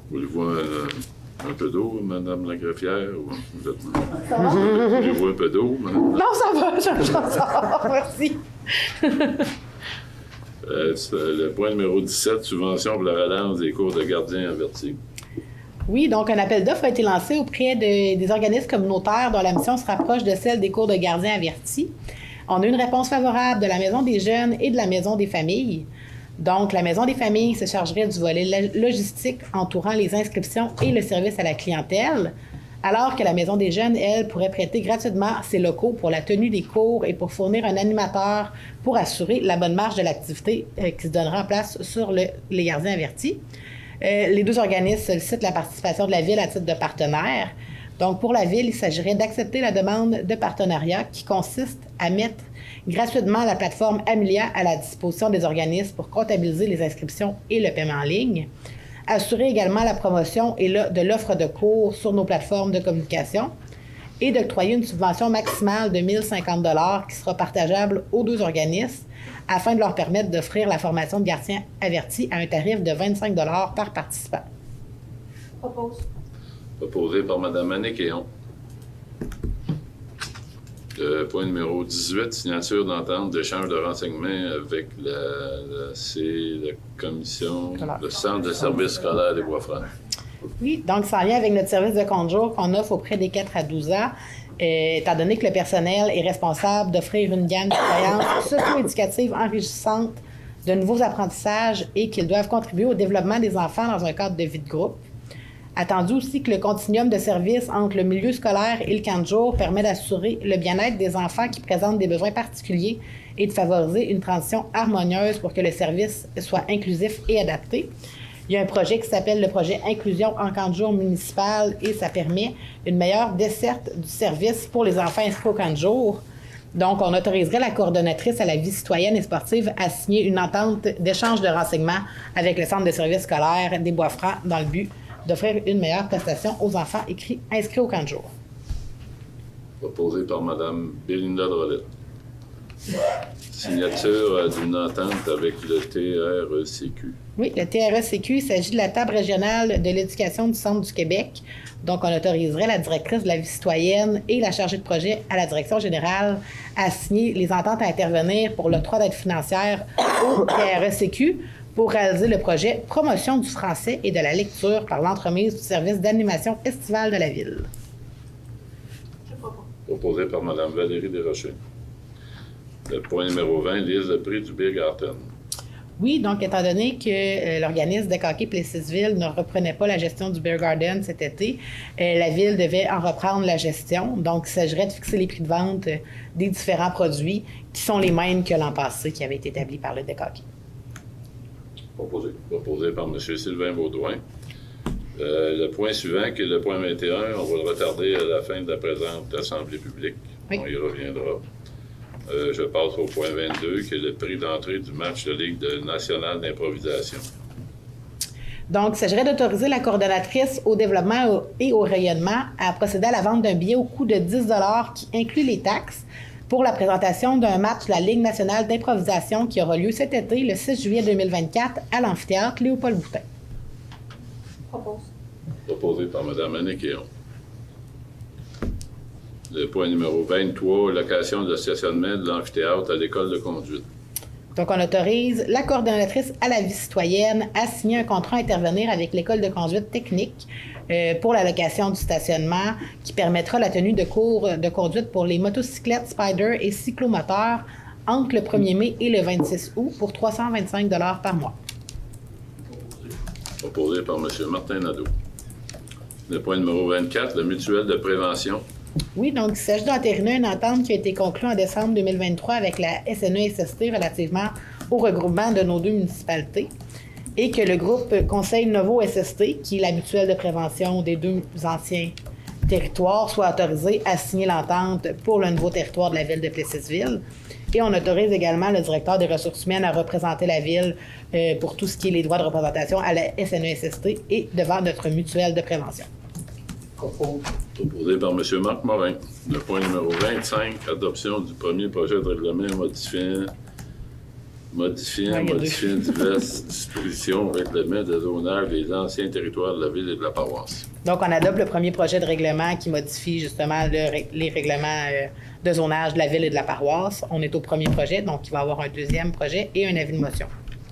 Voulez-vous un peu d'eau, Mme la greffière? Voulez-vous un peu d'eau, Mme? Non, ça va, j'en sors, merci. Le point numéro 17, subvention pour la relance des cours de gardiens avertis. Oui, donc un appel d'offres a été lancé auprès des organismes communautaires dont la mission se rapproche de celle des cours de gardiens avertis. On a une réponse favorable de la Maison des jeunes et de la Maison des familles. Donc, la Maison des familles se chargerait du volet logistique entourant les inscriptions et le service à la clientèle, alors que la Maison des jeunes, elle, pourrait prêter gratuitement ses locaux pour la tenue des cours et pour fournir un animateur pour assurer la bonne marche de l'activité qui se donnera en place sur les gardiens avertis. Les deux organismes sollicitent la participation de la Ville à titre de partenaire. Donc, pour la Ville, il s'agirait d'accepter la demande de partenariat qui consiste à mettre gratuitement la plateforme Amelia à la disposition des organismes pour comptabiliser les inscriptions et le paiement en ligne, assurer également la promotion de l'offre de cours sur nos plateformes de communication et d'octroyer une subvention maximale de 1 050 $ qui sera partageable aux deux organismes afin de leur permettre d'offrir la formation de gardiens avertis à un tarif de 25 $ par participant. Propose. Proposé par Mme Annick Héon. Le point numéro 18, signature d'entente d'échange de renseignements avec la commission, le Centre de services scolaires des Bois-Francs. Oui, donc c'est en lien avec notre service de compte jour qu'on offre auprès des 4 à 12 ans, étant donné que le personnel est responsable d'offrir une gamme d'expériences socio-éducatives enrichissantes de nouveaux apprentissages et qu'ils doivent contribuer au développement des enfants dans un cadre de vie de groupe. Attendu aussi que le continuum de services entre le milieu scolaire et le camp de jour permet d'assurer le bien-être des enfants qui présentent des besoins particuliers et de favoriser une transition harmonieuse pour que le service soit inclusif et adapté. Il y a un projet qui s'appelle le projet Inclusion en camp de jour municipal et ça permet une meilleure desserte du service pour les enfants inscrits au camp de jour. Donc, on autoriserait la coordonnatrice à la vie citoyenne et sportive à signer une entente d'échange de renseignements avec le Centre de services scolaires des Bois-Francs dans le but d'offrir une meilleure prestation aux enfants inscrits au camp de jour. Proposé par Mme Belinda Drolet. Signature d'une entente avec le TRECQ. Oui, le TRECQ, il s'agit de la table régionale de l'éducation du Centre du Québec. Donc, on autoriserait la directrice de la vie citoyenne et la chargée de projet à la direction générale à signer les ententes à intervenir pour l'octroi d'aide financière au TRECQ pour réaliser le projet Promotion du français et de la lecture par l'entremise du service d'animation estivale de la Ville. Proposé par Mme Valérie Desrochers. Le point numéro 20, liste de prix du Beer Garden. Oui, donc étant donné que l'organisme de hockey Plessisville ne reprenait pas la gestion du Beer Garden cet été, la Ville devait en reprendre la gestion. Donc, il s'agirait de fixer les prix de vente des différents produits qui sont les mêmes que l'an passé qui avaient été établis par le DEC-Hockey. Proposé par M. Sylvain Baudouin. Le point suivant, qui est le point 21, on va le retarder à la fin de la présente assemblée publique. Oui. On y reviendra. Je passe au point 22, qui est le prix d'entrée du match de Ligue nationale d'improvisation. Donc, il s'agirait d'autoriser la coordonnatrice au développement et au rayonnement à procéder à la vente d'un billet au coût de 10 $ qui inclut les taxes pour la présentation d'un match de la Ligue nationale d'improvisation qui aura lieu cet été, le 6 juillet 2024, à l'amphithéâtre Léopold-Boutin. Proposé par Mme Annick Héon. Le point numéro 23, location de stationnement de l'amphithéâtre à l'école de conduite. Donc, on autorise la coordonnatrice à la vie citoyenne à signer un contrat à intervenir avec l'école de conduite technique pour la location du stationnement qui permettra la tenue de cours de conduite pour les motocyclettes Spider et cyclomoteurs entre le 1er mai et le 26 août pour 325 $ par mois. Proposé par M. Martin Nadeau. Le point numéro 24, le mutuelle de prévention. Oui, donc il s'agit d'entériner une entente qui a été conclue en décembre 2023 avec la SNESST relativement au regroupement de nos deux municipalités et que le groupe Conseil Novo SST, qui est la mutuelle de prévention des deux anciens territoires, soit autorisé à signer l'entente pour le nouveau territoire de la ville de Plessisville. Et on autorise également le directeur des ressources humaines à représenter la ville pour tout ce qui est les droits de représentation à la SNESST et devant notre mutuelle de prévention. Proposé par M. Marc Morin. Le point numéro 25, adoption du premier projet de règlement modifiant diverses dispositions au règlement de zonage des anciens territoires de la ville et de la paroisse. Donc, on adopte le premier projet de règlement qui modifie justement les règlements de zonage de la ville et de la paroisse. On est au premier projet, donc il va y avoir un deuxième projet et un avis de motion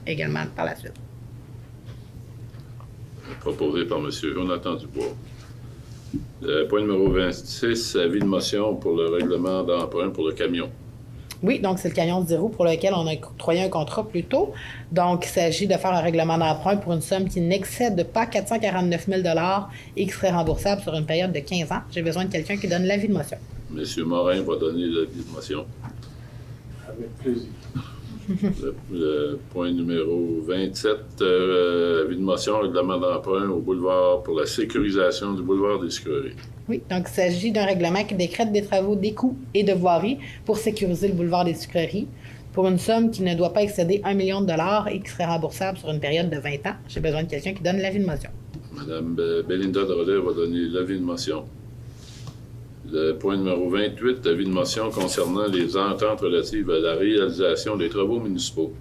également par la suite. Proposé par M. Jonathan Dubois. Le point numéro 26, avis de motion pour le règlement d'emprunt pour le camion. Oui, donc c'est le camion de 10 roues pour lequel on a octroyé un contrat plus tôt. Donc, il s'agit de faire un règlement d'emprunt pour une somme qui n'excède pas 449 000 $ et qui serait remboursable sur une période de 15 ans. J'ai besoin de quelqu'un qui donne l'avis de motion. M. Morin va donner l'avis de motion. Avec plaisir. Le point numéro 27, avis de motion, règlement d'emprunt au boulevard pour la sécurisation du boulevard des Sucreries. Oui, donc il s'agit d'un règlement qui décrète des travaux d'écout et de voirie pour sécuriser le boulevard des Sucreries pour une somme qui ne doit pas excéder 1 million de $ et qui serait remboursable sur une période de 20 ans. J'ai besoin de quelqu'un qui donne l'avis de motion. Mme Belinda Drolet va donner l'avis de motion. Le point numéro 28, avis de motion concernant les ententes relatives à la réalisation des travaux municipaux.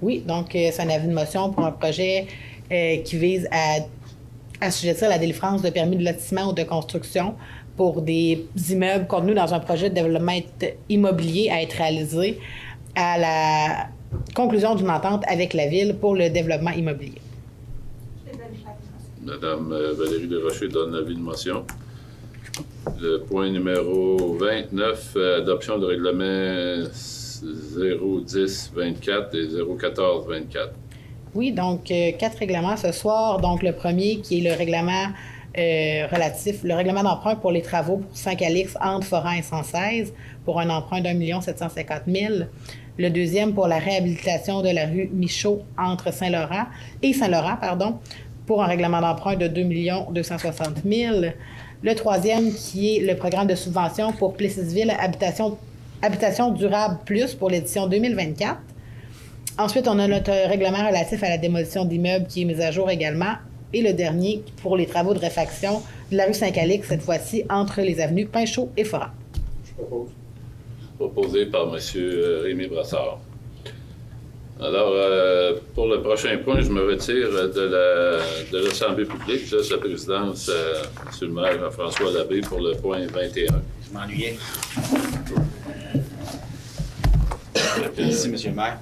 Oui, donc c'est un avis de motion pour un projet qui vise à assujettir la délivrance de permis de lotissement ou de construction pour des immeubles contenus dans un projet de développement immobilier à être réalisé à la conclusion d'une entente avec la Ville pour le développement immobilier. Mme Valérie Desrochers donne l'avis de motion. Le point numéro 29, adoption de règlement 010-24 et 014-24. Oui, donc 4 règlements ce soir. Donc le premier qui est le règlement le règlement d'emprunt pour les travaux pour Saint-Calix entre Foran et 116 pour un emprunt d'1 750 000. Le deuxième pour la réhabilitation de la rue Michaud entre Saint-Laurent pour un règlement d'emprunt de 2 260 000. Le troisième qui est le programme de subvention pour Plessisville Habitation durable plus pour l'édition 2024. Ensuite, on a notre règlement relatif à la démolition d'immeubles qui est mis à jour également. Et le dernier pour les travaux de réfaction de la rue Saint-Calix, cette fois-ci entre les avenues Pinchot et Forat. Je propose. Proposé par M. Rémi Brassard. Alors, pour le prochain point, je me retire de l'Assemblée publique. Je laisse la présidence à M. le maire Jean-François Labbé pour le point 21. Je m'ennuyais. Merci, M. le maire.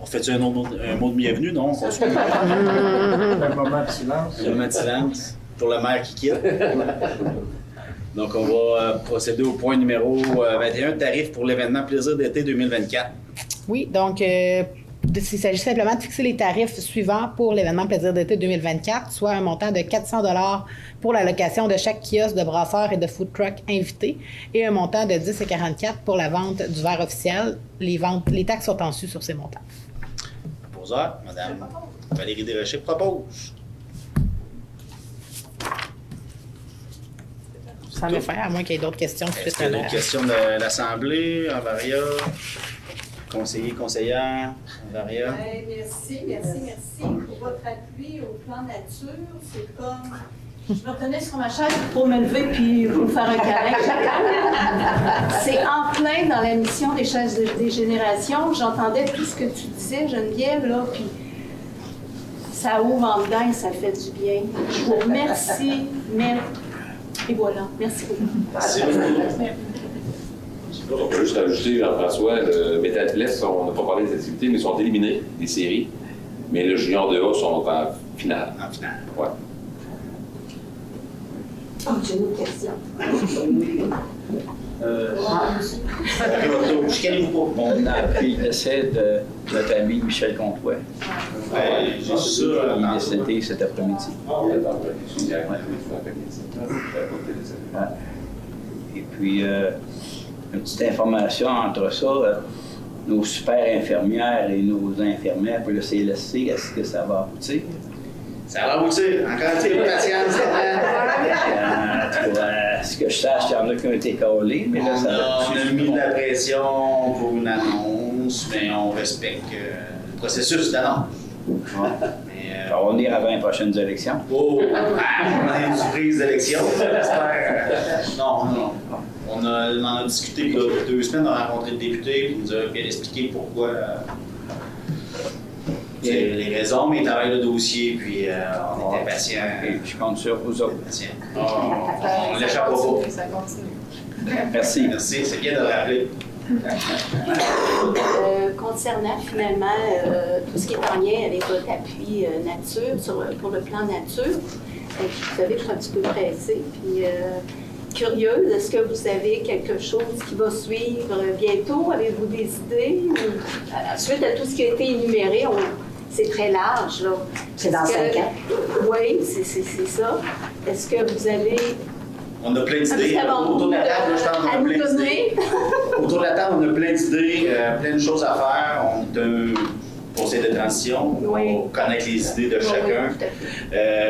On fait-tu un mot de bienvenue, non? Un moment de silence. Un moment de silence pour le maire qui quitte. Donc, on va procéder au point numéro 21, tarif pour l'événement Plaisir d'été 2024. Oui, donc il s'agit simplement de fixer les tarifs suivants pour l'événement Plaisir d'été 2024, soit un montant de 400 $ pour la location de chaque kiosque de brasseurs et de food truck invité et un montant de 10,44 pour la vente du verre officiel. Les taxes sont en sus sur ces montants. Proposeur, Mme Valérie Desrochers propose. Ça me fait, à moins qu'il y ait d'autres questions. Est-ce qu'il y a d'autres questions de l'Assemblée, Envaria, conseillère, Envaria? Merci pour votre appui au plan nature. C'est comme... Je me retenais sur ma chaise pour me lever puis vous faire un câlin. C'est en plein dans la mission des chaises des générations. J'entendais tout ce que tu disais, Geneviève, là, puis ça ouvre en dedans et ça fait du bien. Je vous remercie, mais... Et voilà, merci beaucoup. Merci. On peut juste rajouter, Jean-François, le Métal Bless, on n'a pas parlé des activités, mais ils sont éliminés des séries. Mais le junior de A sont en finale. En finale. Ouais. Oh, j'ai une question. Chicanez-vous pas. On a appris le décès de notre ami Michel Comtois. J'ai ça. Il est décédé cet après-midi. Et puis, une petite information entre ça, nos super infirmières et nos infirmières pour le CLSC, est-ce que ça va aboutir? Ça va aboutir. Encore un petit peu de patience. Ce que je sache, il y en a qui ont été collés, mais là, ça on a mis de la pression pour une annonce, mais on respecte le processus d'annonce. Ça va venir avant les prochaines élections. Oh! On a une surprise d'élection, j'espère. Non. On en a discuté il y a 2 semaines, on a rencontré le député, il nous a bien expliqué pourquoi. Les raisons, mais il travaille le dossier, puis on était patient. Je compte sur vous autres. On l'échappe pas. Ça continue. Merci, c'est bien de le rappeler. Concernant finalement tout ce qui est en lien avec votre appui nature, pour le plan nature, vous savez que je suis un petit peu pressée, puis curieuse, est-ce que vous avez quelque chose qui va suivre bientôt? Avez-vous des idées? Suite à tout ce qui a été énuméré, c'est très large, là. C'est dans 5 ans. Oui, c'est ça. Est-ce que vous allez... On a plein d'idées. Autour de la table, je pense qu'on a plein d'idées. Autour de la table, on a plein d'idées, plein de choses à faire. On a un conseil de transition. On connaît les idées de chacun.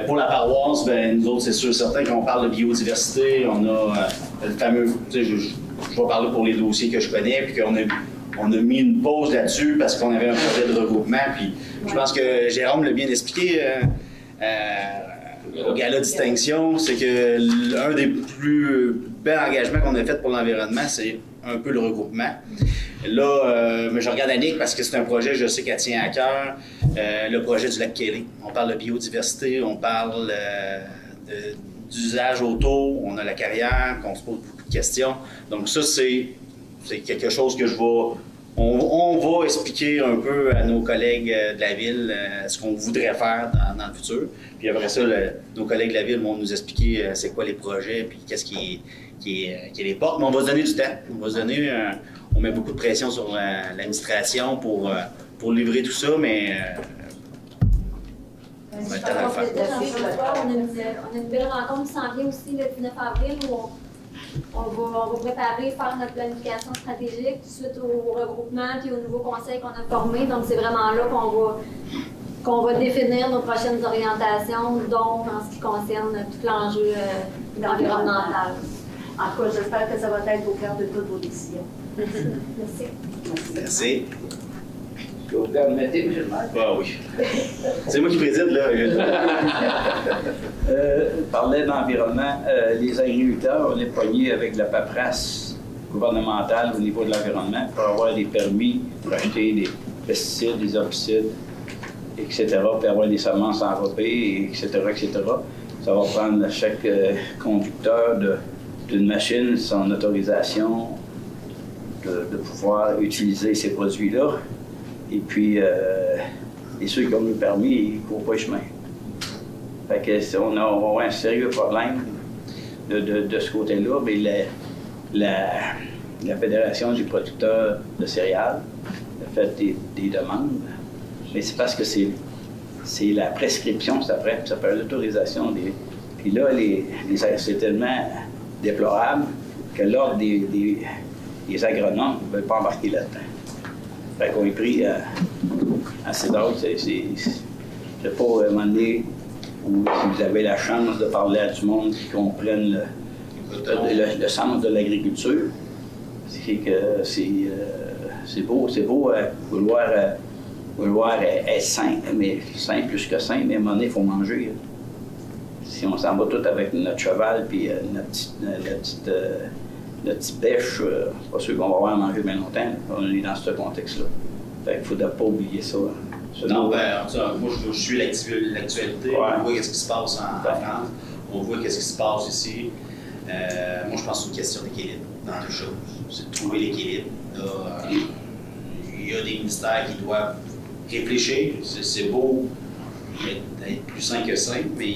Pour la paroisse, nous autres, c'est sûr certain qu'on parle de biodiversité. On a le fameux... Je vais parler pour les dossiers que je connais, puis on a mis une pause là-dessus parce qu'on avait un projet de regroupement. Puis je pense que Jérôme l'a bien expliqué au gala distinction, c'est que l'un des plus bels engagements qu'on a fait pour l'environnement, c'est un peu le regroupement. Là, je regarde Annick parce que c'est un projet, je sais qu'elle tient à cœur, le projet du lac Kelly. On parle de biodiversité, on parle d'usage auto, on a la carrière, qu'on se pose beaucoup de questions. Donc ça, c'est quelque chose que on va expliquer un peu à nos collègues de la ville ce qu'on voudrait faire dans le futur. Puis après ça, nos collègues de la ville vont nous expliquer c'est quoi les projets, puis qu'est-ce qui les porte. Mais on va se donner du temps. On met beaucoup de pression sur l'administration pour livrer tout ça, mais on va le temps de le faire. On a une belle rencontre qui s'en vient aussi le 19 avril où on va préparer, faire notre planification stratégique suite au regroupement et au nouveau conseil qu'on a formé. Donc, c'est vraiment là qu'on va qu'on va définir nos prochaines orientations, donc en ce qui concerne tout l'enjeu environnemental. En tout cas, j'espère que ça va être au cœur de toutes vos décisions. Merci. Merci. Est-ce que vous permettez, M. le maire? Ah oui. C'est moi qui préside, là. Parlait d'environnement. Les agriculteurs, on est pognés avec la paperasse gouvernementale au niveau de l'environnement pour avoir des permis pour acheter des pesticides, des herbicides, etc., pour avoir des semences enrobées, etc., etc. Ça va prendre à chaque conducteur d'une machine son autorisation de pouvoir utiliser ces produits-là. Et puis, et ceux qui ont le permis, ils ne courent pas le chemin. Fait que on a un sérieux problème de ce côté-là, mais la Fédération des producteurs de céréales a fait des demandes, mais c'est parce que c'est la prescription, ça s'appelle l'autorisation des... Puis là, c'est tellement déplorable que l'ordre des agronomes ne veulent pas embarquer là-dedans. Fait qu'on est pris à cet ordre. Je ne sais pas, à un moment donné, où si vous avez la chance de parler à du monde qui comprenne le sens de l'agriculture, c'est que c'est beau vouloir être sain, mais sain plus que sain, mais à un moment donné, il faut manger. Si on s'en va tout avec notre cheval puis notre petite bêche, c'est pas sûr qu'on va avoir à manger bien longtemps. On est dans ce contexte-là. Fait qu'il ne faudrait pas oublier ça. Non, ben, moi, je suis l'actualité. Ouais. On voit ce qui se passe en France. On voit ce qui se passe ici. Moi, je pense que c'est une question d'équilibre dans les choses. C'est de trouver l'équilibre. Il y a des ministères qui doivent réfléchir. C'est beau d'être plus sain que sain, mais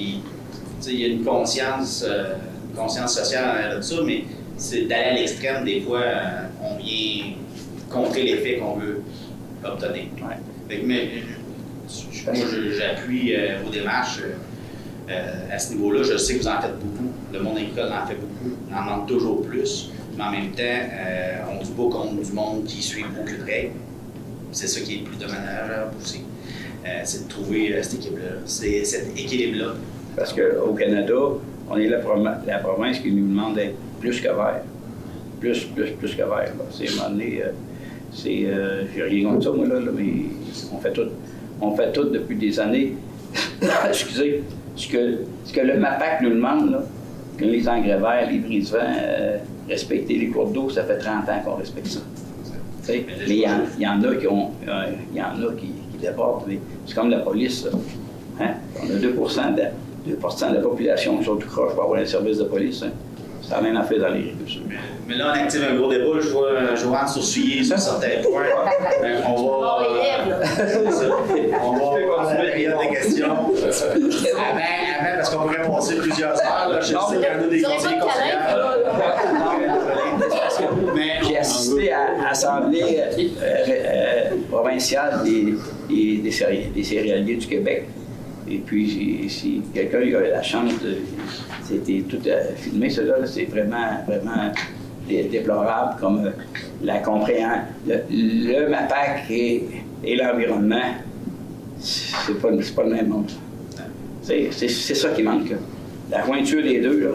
il y a une conscience sociale en arrière de ça, mais c'est d'aller à l'extrême, des fois, on vient contrer l'effet qu'on veut obtenir. Ouais. Moi, j'appuie vos démarches à ce niveau-là. Je sais que vous en faites beaucoup. Le monde agricole en fait beaucoup. On en manque toujours plus. Mais en même temps, on se bat contre du monde qui ne suit aucune règle. C'est ça qui est le plus dommageable aussi. C'est de trouver cet équilibre-là. Parce qu'au Canada, on est la province qui nous demande d'être plus que vert. Plus que vert. C'est à un moment donné, j'ai rien contre ça, moi, là, mais on fait tout depuis des années. Excusez, ce que le MAPAC nous demande, là, que les engrais verts, les brise-vents, respecter les cours d'eau, ça fait 30 ans qu'on respecte ça. Mais il y en a qui débordent. C'est comme la police. Là. Hein? On a 2% de la population qui sont tout croche pour avoir un service de police. Hein? C'est la même affaire dans l'agriculture. Mais là, on active un gros débat. Je vois Joanne sourciller sur certains points. On va continuer la période des questions. Avant, parce qu'on pourrait passer plusieurs heures. Là, je sais qu'il y en a des conseillers conseillères. J'ai assisté à l'Assemblée provinciale des céréaliers du Québec. Et puis, si quelqu'un a eu la chance c'était tout filmé, cela, c'est vraiment déplorable comme la compréhension. Le MAPAC et l'environnement, c'est pas le même monde. C'est ça qui manque. Là. La jointure des deux, là,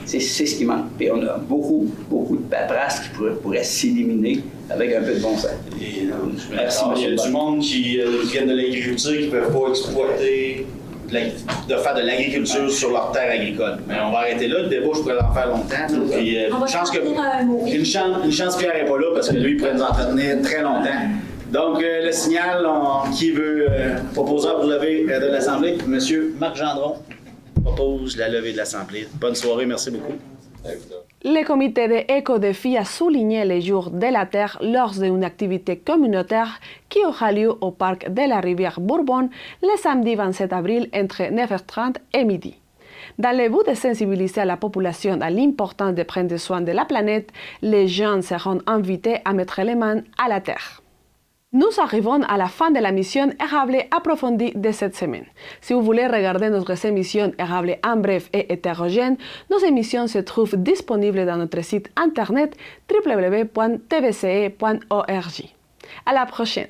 c'est ce qui manque. Puis on a beaucoup de paperasse qui pourrait s'éliminer avec un peu de bon sens. Merci, il y a du monde qui viennent de l'agriculture qui ne peuvent pas exploiter, de faire de l'agriculture sur leur terre agricole. Mais on va arrêter là. Le débat, je pourrais en faire longtemps. Puis, une chance Pierre n'est pas là parce que lui, il pourrait nous entretenir très longtemps. Donc, le signal, qui veut proposer pour lever de l'Assemblée? Monsieur Marc Gendron propose la levée de l'Assemblée. Bonne soirée, merci beaucoup. Le comité de éco-défi a souligné le jour de la Terre lors d'une activité communautaire qui aura lieu au parc de la rivière Bourbon le samedi 27 avril entre 9h30 et midi. Dans le but de sensibiliser la population à l'importance de prendre soin de la planète, les jeunes seront invités à mettre les mains à la Terre. Nous arrivons à la fin de la mission Érable approfondie de cette semaine. Si vous voulez regarder notre émission Érable en bref et hétérogène, nos émissions se trouvent disponibles dans notre site internet www.tvce.org. À la prochaine!